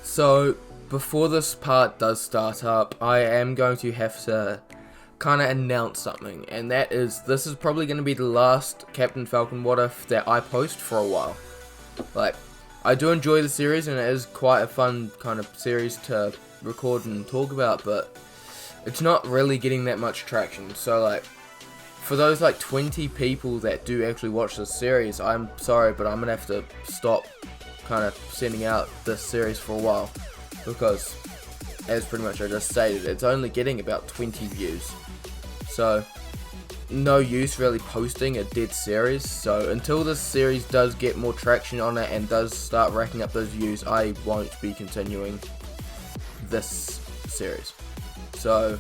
So, before this part does start up, I am going to have to kind of announce something, and that is, this is probably going to be the last Captain Falcon What If that I post for a while. Like, I do enjoy the series, and it is quite a fun kind of series to record and talk about, but it's not really getting that much traction. So, like, for those like 20 people that do actually watch this series, I'm sorry, but I'm going to have to stop kind of sending out this series for a while, because as pretty much I just stated, it's only getting about 20 views, so no use really posting a dead series. So until this series does get more traction on it and does start racking up those views, I won't be continuing this series. So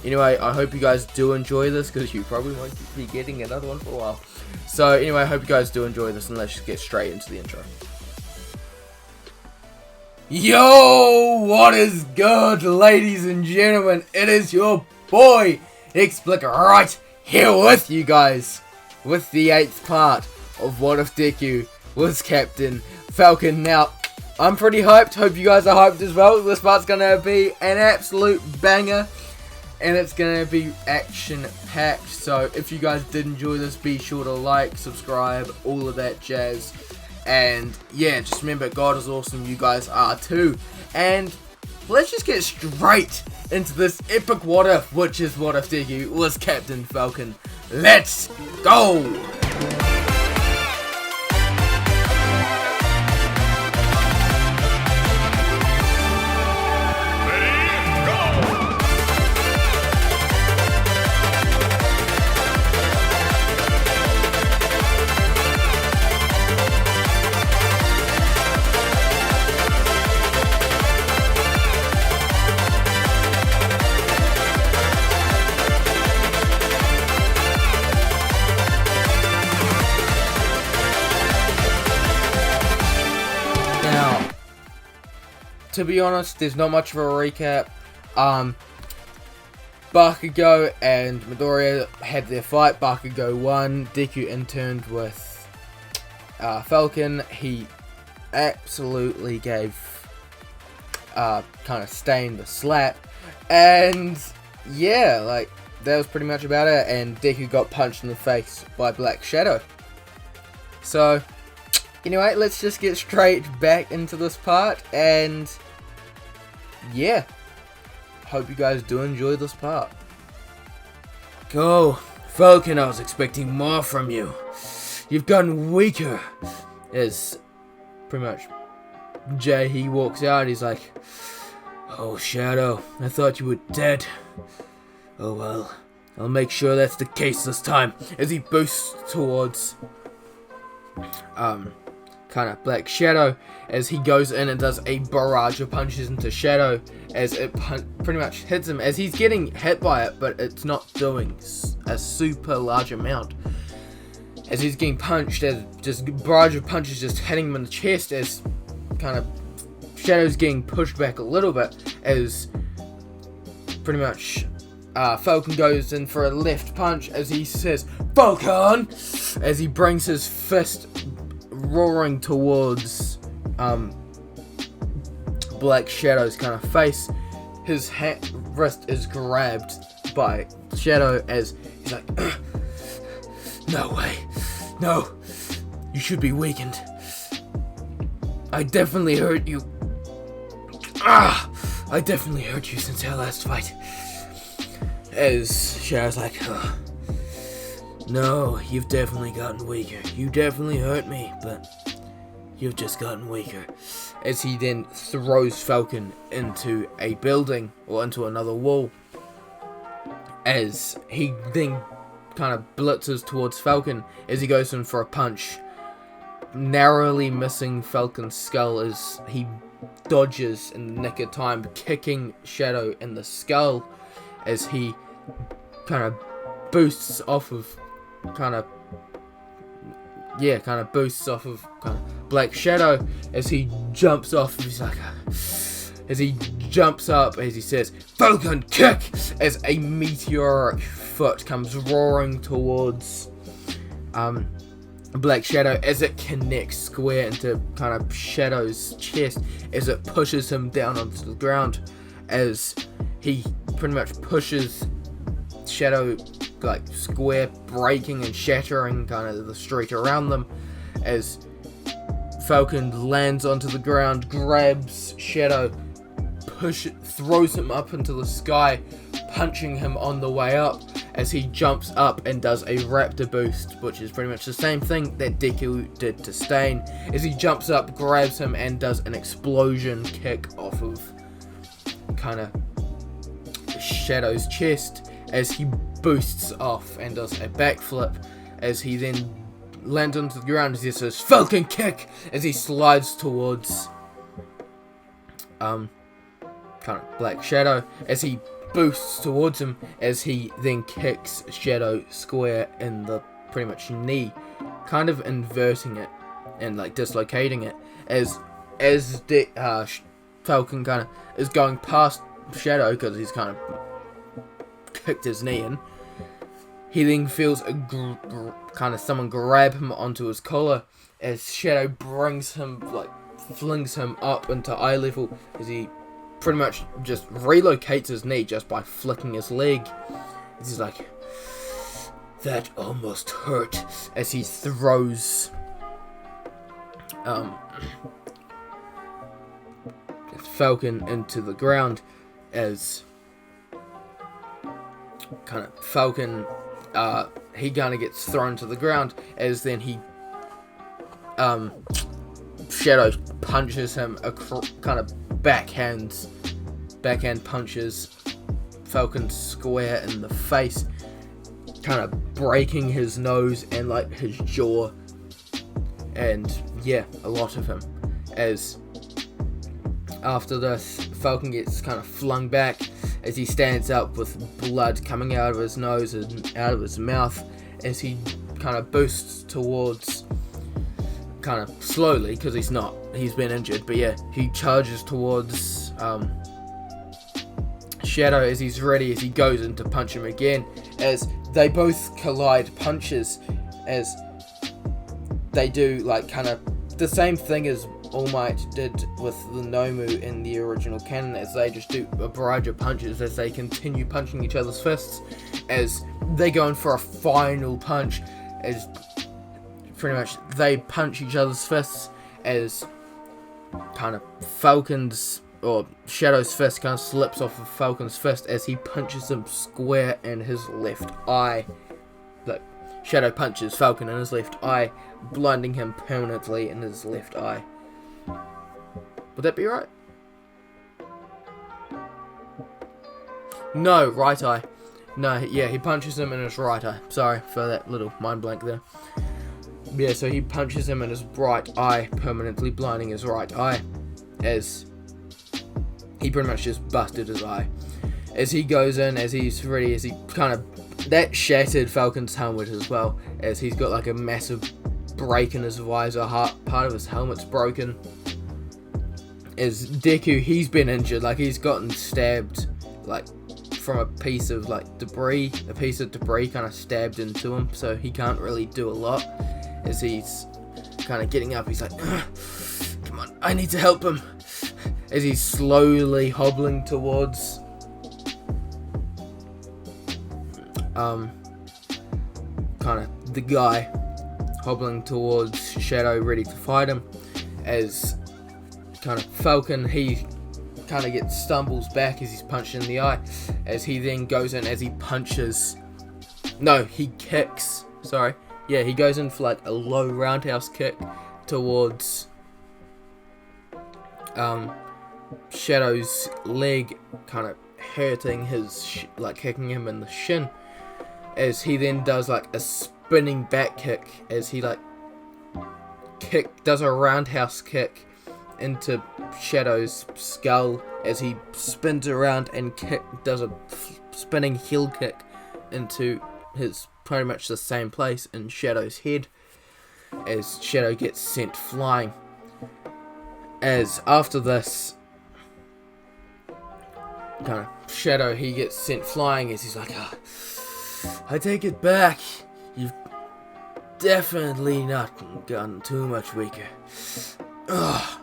anyway, I hope you guys do enjoy this, because you probably won't be getting another one for a while. So anyway, I hope you guys do enjoy this, and let's just get straight into the intro. Yo, what is good, ladies and gentlemen? It is your boy, Explica, right here with you guys, with the 8th part of What If Deku was Captain Falcon. Now, I'm pretty hyped, hope you guys are hyped as well. This part's gonna be an absolute banger, and it's gonna be action-packed. So, if you guys did enjoy this, be sure to like, subscribe, all of that jazz. And yeah, just remember, God is awesome, you guys are too. And let's just get straight into this epic what if, which is what if Deku was Captain Falcon. Let's go! Now, to be honest, there's not much of a recap. Bakugo and Midoriya had their fight. Bakugo won. Deku interned with Falcon. He absolutely gave kind of Stain the slap. And yeah, like, that was pretty much about it. And Deku got punched in the face by Black Shadow. So anyway, let's just get straight back into this part, and yeah, hope you guys do enjoy this part. Go, Falcon, I was expecting more from you. You've gotten weaker. As pretty much Jay, he walks out, he's like, oh, Shadow, I thought you were dead. Oh well, I'll make sure that's the case this time. As he boosts towards kind of Black Shadow, as he goes in and does a barrage of punches into Shadow, as it pretty much hits him, as he's getting hit by it, but it's not doing a super large amount. As he's getting punched, as just barrage of punches just hitting him in the chest, as kind of Shadow's getting pushed back a little bit, as pretty much Falcon goes in for a left punch, as he says, Falcon! As he brings his fist roaring towards Black Shadow's kind of face. His wrist is grabbed by Shadow, as he's like, no way, no, you should be weakened. I definitely hurt you. I definitely hurt you since our last fight. As Shadow's like, no, you've definitely gotten weaker. You definitely hurt me, but you've just gotten weaker. As he then throws Falcon into a building, or into another wall. As he then kind of blitzes towards Falcon, as he goes in for a punch, narrowly missing Falcon's skull as he dodges in the nick of time, kicking Shadow in the skull, as he kind of boosts off of boosts off of Black Shadow, as he jumps off. He's like, as he jumps up, as he says, Falcon kick, as a meteoric foot comes roaring towards Black Shadow, as it connects square into kind of Shadow's chest, as it pushes him down onto the ground, as he pretty much pushes Shadow like square, breaking and shattering kind of the street around them, as Falcon lands onto the ground, grabs Shadow, throws him up into the sky, punching him on the way up, as he jumps up and does a raptor boost, which is pretty much the same thing that Deku did to Stain, as he jumps up, grabs him, and does an explosion kick off of kind of Shadow's chest, as he boosts off and does a backflip, as he then lands onto the ground, as he says Falcon kick, as he slides towards kind of Black Shadow, as he boosts towards him, as he then kicks Shadow square in the pretty much knee, kind of inverting it and like dislocating it, as Falcon kind of is going past Shadow because he's kind of kicked his knee in. He then feels kind of someone grab him onto his collar, as Shadow brings him, like flings him up into eye level, as he pretty much just relocates his knee just by flicking his leg. He's like, that almost hurt, as he throws Falcon into the ground, as kind of Falcon he kind of gets thrown to the ground, as then he Shadow punches him kind of backhand punches Falcon square in the face, kind of breaking his nose and like his jaw, and yeah, a lot of him. As after this, Falcon gets kind of flung back as he stands up with blood coming out of his nose and out of his mouth, as he kind of boosts towards, kind of slowly because he's been injured, but yeah, he charges towards Shadow as he's ready, as he goes in to punch him again, as they both collide punches, as they do like kind of the same thing as All Might did with the Nomu in the original canon, as they just do a barrage of punches as they continue punching each other's fists, as they go in for a final punch, as pretty much they punch each other's fists, as kind of Falcon's or Shadow's fist kind of slips off of Falcon's fist as he punches him square in his left eye. Like, Shadow punches Falcon in his left eye, blinding him permanently in his left eye. Would that be right? No, right eye. No, yeah, he punches him in his right eye. Sorry for that little mind blank there. Yeah, so he punches him in his right eye, permanently blinding his right eye, as he pretty much just busted his eye. As he goes in, as he's ready, as he kind of, that shattered Falcon's helmet as well, as he's got like a massive break in his visor, part of his helmet's broken. As Deku, he's been injured, like he's gotten stabbed, like from a piece of debris kind of stabbed into him, so he can't really do a lot. As he's kind of getting up, he's like, come on, I need to help him. As he's slowly hobbling towards kind of the guy, hobbling towards Shadow, ready to fight him. As kind of Falcon, he kind of stumbles back as he's punched in the eye, as he then goes in, as he punches, no, he kicks, sorry, yeah, he goes in for like a low roundhouse kick towards Shadow's leg, kind of hurting his, kicking him in the shin, as he then does like a spinning back kick, as he does a roundhouse kick into Shadow's skull, as he spins around and does a spinning heel kick into his pretty much the same place in Shadow's head, as Shadow gets sent flying. As after this, kind of Shadow, he gets sent flying, as he's like, I take it back. definitely not gotten too much weaker. Ugh.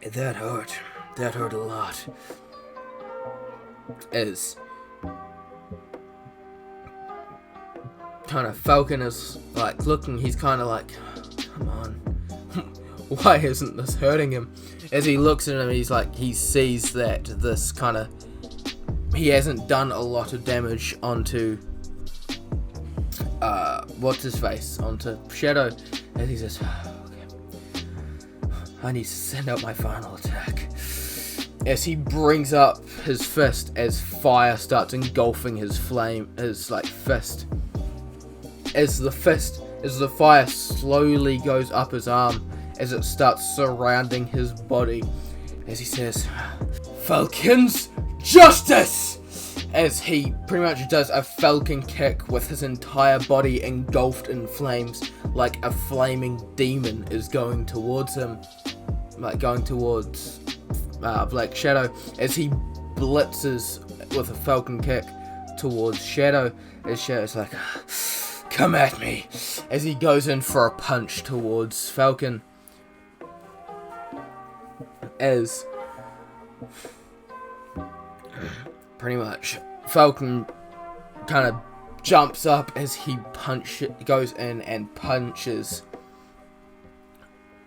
That hurt. That hurt a lot. As kind of Falcon is like looking, he's kind of like, come on, why isn't this hurting him? As he looks at him, he's like, he sees that this kind of, he hasn't done a lot of damage onto what's his face, onto Shadow, and he says, okay, I need to send out my final attack. As he brings up his fist, as fire starts engulfing his flame, his like fist. As the fire slowly goes up his arm, as it starts surrounding his body, as he says, Falcon's justice! As he pretty much does a falcon kick with his entire body engulfed in flames, like a flaming demon is going towards him, like going towards Black Shadow, as he blitzes with a falcon kick towards Shadow, as Shadow's like, come at me, as he goes in for a punch towards Falcon, as pretty much Falcon kind of jumps up as he goes in and punches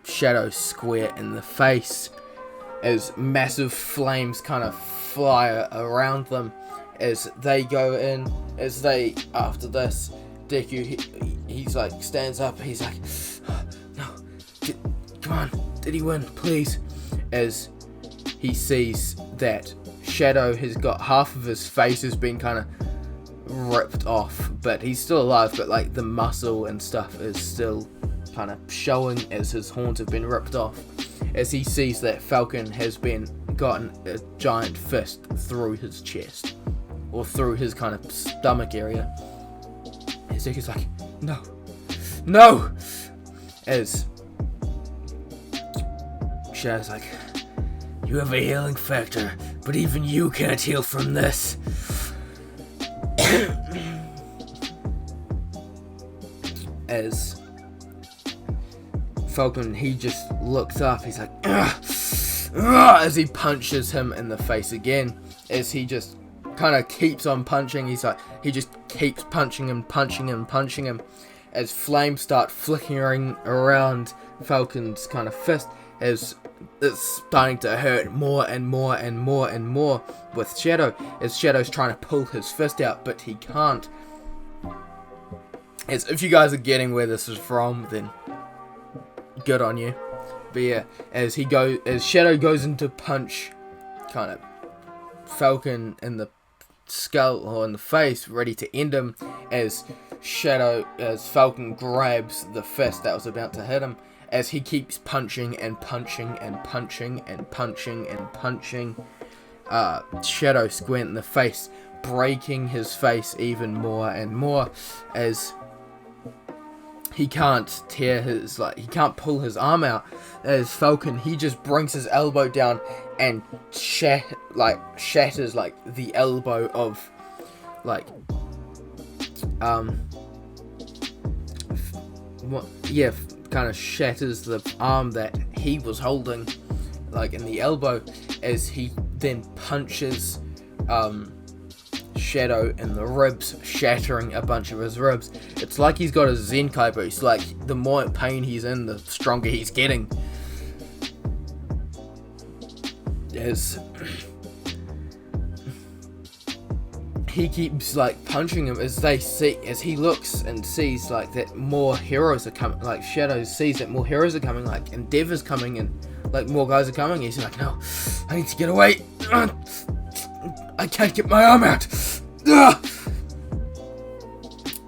Shadow square in the face, as massive flames kind of fly around them as they go in, after this, Deku, he's like, stands up, he's like, no, come on, did he win, please, as he sees that Shadow has got half of his face has been kind of ripped off, but he's still alive, but like the muscle and stuff is still kind of showing as his horns have been ripped off, as he sees that Falcon has gotten a giant fist through his chest, or through his kind of stomach area. As he's like, no, as Shadow's like, you have a healing factor, but even you can't heal from this. As Falcon, he just looks up, he's like, as he punches him in the face again, as he just kind of keeps on punching, he just keeps punching him, as flames start flickering around Falcon's kind of fist, as it's starting to hurt more and more with Shadow, as Shadow's trying to pull his fist out, but he can't. As if you guys are getting where this is from, then good on you. But yeah, as Shadow goes into punch kind of Falcon in the skull or in the face, ready to end him, as Falcon grabs the fist that was about to hit him, as he keeps punching Shadow square in the face, breaking his face even more and more, as he can't he can't pull his arm out, as Falcon, he just brings his elbow down and shatters like the elbow of kind of shatters the arm that he was holding, like in the elbow, as he then punches Shadow in the ribs, shattering a bunch of his ribs. It's like he's got a Zenkai boost, like the more pain he's in, the stronger he's getting. As he keeps like punching him, as he looks and sees like that more heroes are coming, like Shadow sees that more heroes are coming, like Endeavor's coming and like more guys are coming. He's like, no, I need to get away. I can't get my arm out.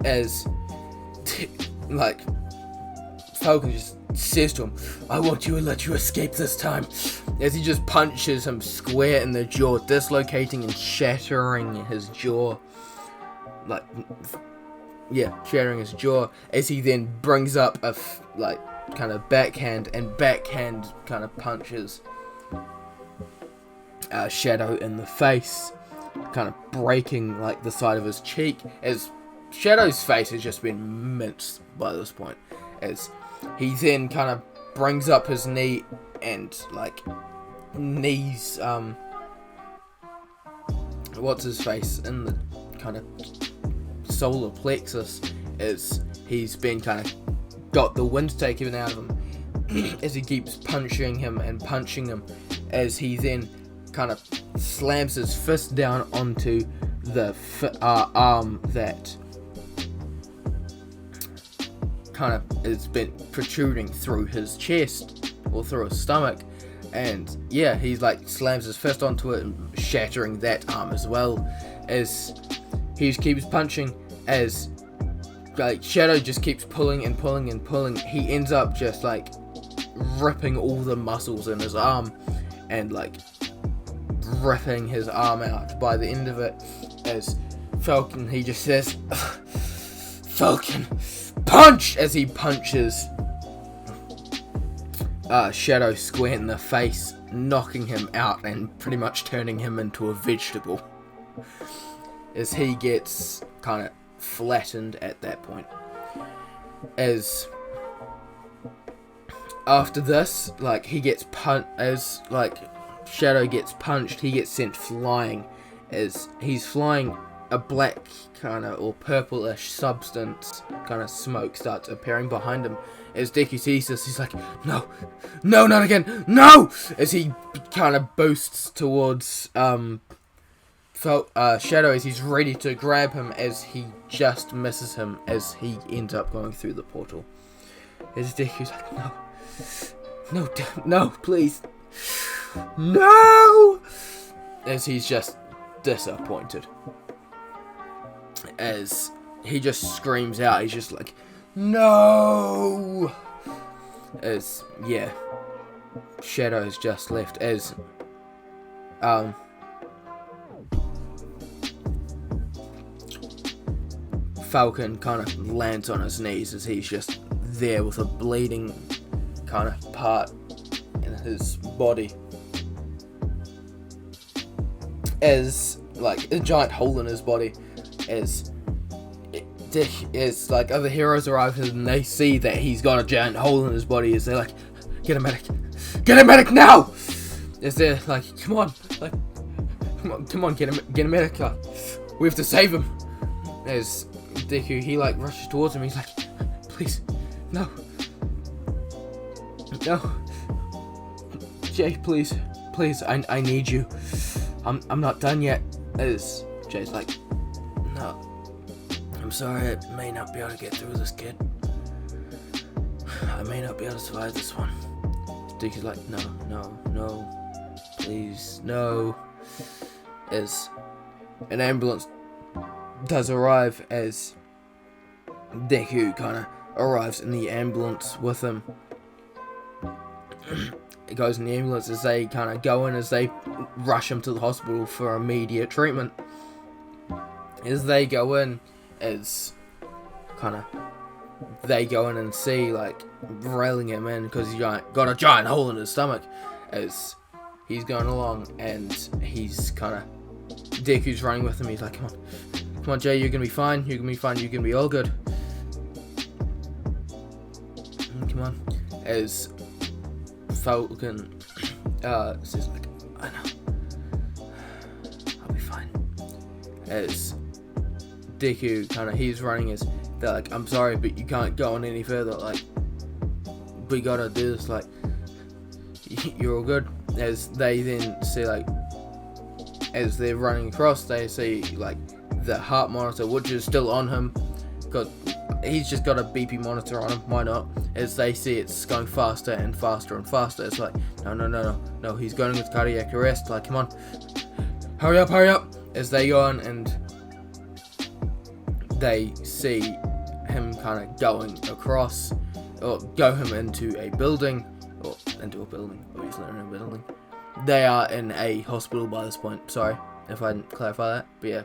As like Falcon just says to him, I want to let you escape this time, as he just punches him square in the jaw, dislocating and shattering his jaw, shattering his jaw, as he then brings up a kind of backhand kind of punches Shadow in the face, kind of breaking like the side of his cheek, as Shadow's face has just been minced by this point, as he then kind of brings up his knee and like knees what's his face in the kind of solar plexus, as he's been kind of got the wind taken out of him as he keeps punching him, as he then kind of slams his fist down onto the arm that kind of has been protruding through his chest or through his stomach, and yeah, he's like slams his fist onto it, shattering that arm as well, as he just keeps punching, as like Shadow just keeps pulling and pulling and pulling. He ends up just like ripping all the muscles in his arm and like ripping his arm out by the end of it, as Falcon, he just says, Falcon, punch, as he punches Shadow square in the face, knocking him out and pretty much turning him into a vegetable, as he gets kind of flattened at that point. As after this, like he gets as like Shadow gets punched, he gets sent flying, as he's flying. A black kind of or purplish substance kind of smoke starts appearing behind him. As Deku sees this, he's like, no, not again, no! As he kind of boosts towards Shadow, as he's ready to grab him, as he just misses him, as he ends up going through the portal. As Deku's like, no, please, no! As he's just disappointed. As he just screams out, he's just like, no! As, yeah, Shadow's just left, as, Falcon kind of lands on his knees, as he's just there with a bleeding kind of part in his body, as, like, a giant hole in his body, as like other heroes arrive and they see that he's got a giant hole in his body, as they're like, get a medic now! As they're like, come on, get a medic, we have to save him. As Deku, he like rushes towards him, he's like, please, no, Jay, please, I need you, I'm not done yet. As Jay's like, no, I'm sorry, I may not be able to get through this, kid. I may not be able to survive this one. Deku's like, no, please, no. As an ambulance does arrive, as Deku kind of arrives in the ambulance with him. It goes in the ambulance, as they kind of go in, as they rush him to the hospital for immediate treatment. As they go in, as kind of they go in and see, like, railing him in because he's got a giant hole in his stomach, as he's going along, and he's kind of, Deku's running with him. He's like, come on Jay, you're gonna be fine, you're gonna be all good, come on. As Falcon says, like, I know, I'll be fine. As Deku kind of, he's running, as they're like, I'm sorry, but you can't go on any further, like, we gotta do this, like, you're all good. As they then see, like, as they're running across, they see, like, the heart monitor, which is still on him, because he's just got a BP monitor on him, why not? As they see it's going faster and faster and faster, it's like, no, he's going into cardiac arrest, like, come on, hurry up, as they go on, and they see him kind of going across, or go him into a building, obviously in a building. They are in a hospital by this point, sorry if I didn't clarify that, but yeah,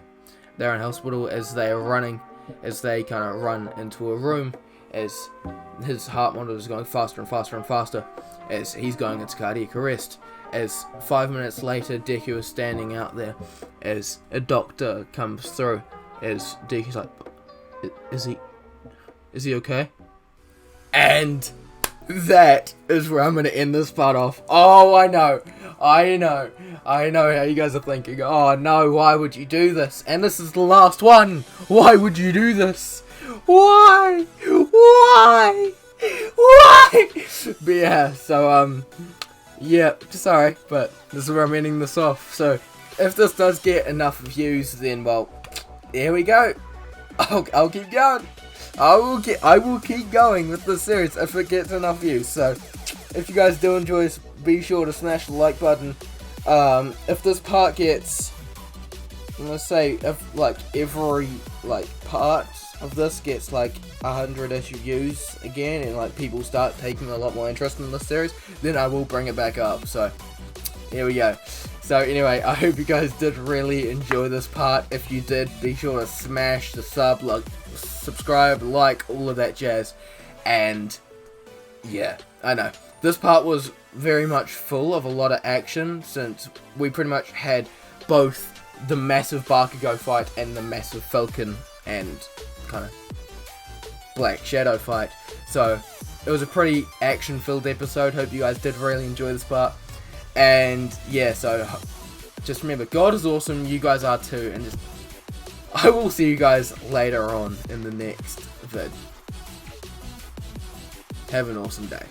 they're in a hospital, as they are running, as they kind of run into a room, as his heart monitor is going faster and faster and faster, as he's going into cardiac arrest. As 5 minutes later, Deku is standing out there, as a doctor comes through, as Deku's like, Is he okay? And that is where I'm going to end this part off. Oh, I know how you guys are thinking. Oh no, why would you do this? And this is the last one. Why would you do this? Why? But yeah, so yeah, sorry, but this is where I'm ending this off. So if this does get enough views, then well, here we go. I'll keep going. I will keep going with this series if it gets enough views. So if you guys do enjoy this, be sure to smash the like button. If this part gets, I'm gonna say, if like every part of this gets like 100-ish views again, and like people start taking a lot more interest in this series, then I will bring it back up. So here we go. So anyway, I hope you guys did really enjoy this part. If you did, be sure to smash the subscribe, like, all of that jazz. And yeah, I know this part was very much full of a lot of action, since we pretty much had both the massive Bakugo fight and the massive Falcon and kind of Black Shadow fight. So it was a pretty action filled episode. Hope you guys did really enjoy this part. And yeah, so just remember, God is awesome, you guys are too, and just I will see you guys later on in the next vid. Have an awesome day.